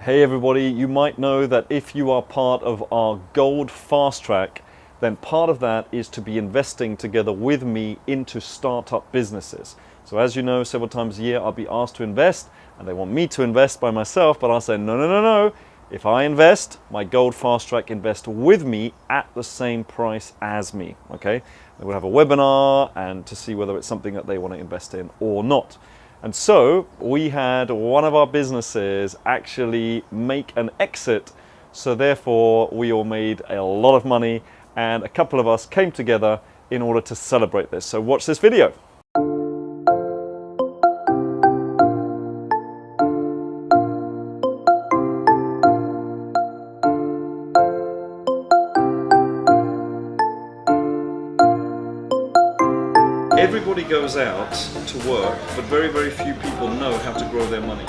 Hey everybody, you might know that if you are part of our Gold Fast Track, then part of that is to be investing together with me into startup businesses. So as you know, several times a year I'll be asked to invest, and they want me to invest by myself, but I'll say no. If I invest, my Gold Fast Track invest with me at the same price as me, okay? They will have a webinar and to see whether it's something that they want to invest in or not. And so we had one of our businesses actually make an exit, so therefore we all made a lot of money, and a couple of us came together in order to celebrate this. So watch this video. Everybody goes out to work, but very few people know how to grow their money.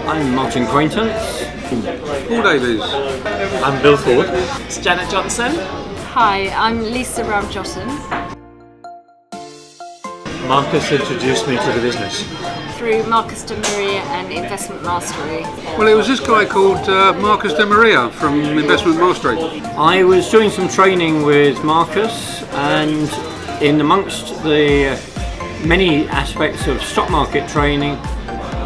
I'm Martin Quaintance. Paul Davies. I'm Bill Ford. It's Janet Johnson. Hi, I'm Lisa Ramjotten. Marcus introduced me to the business. Through Marcus de Maria and Investment Mastery. Well, it was this guy called Marcus de Maria from Investment Mastery. I was doing some training with Marcus, and in amongst the many aspects of stock market training,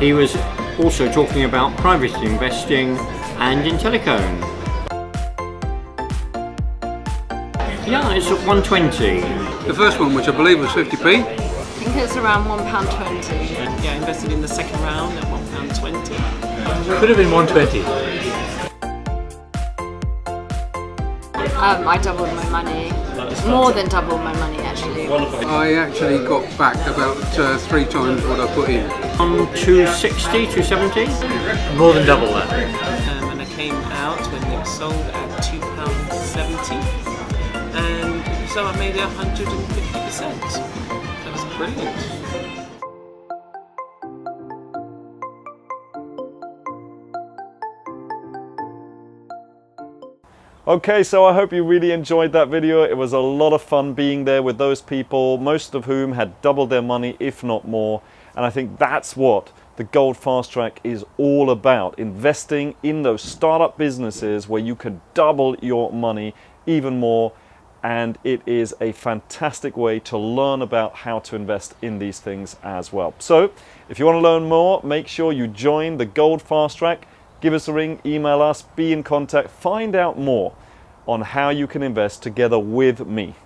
he was also talking about private investing and Intellicone. Yeah, it's at 120. The first one, which I believe was 50p. I think it was around £1.20. Yeah, invested in the second round at £1.20. Could have been 120. I doubled my money. More than doubled my money, actually. I actually got back about 3 times what I put in. On 260, 270? More than double that. And I came out when it was sold at £2.70. And so I made it 150%. That was brilliant. Okay, so I hope you really enjoyed that video. It was a lot of fun being there with those people, most of whom had doubled their money, if not more. And I think that's what the Gold Fast Track is all about, investing in those startup businesses where you can double your money even more. And it is a fantastic way to learn about how to invest in these things as well. So if you want to learn more, make sure you join the Gold Fast Track. Give us a ring, email us, be in contact, find out more on how you can invest together with me.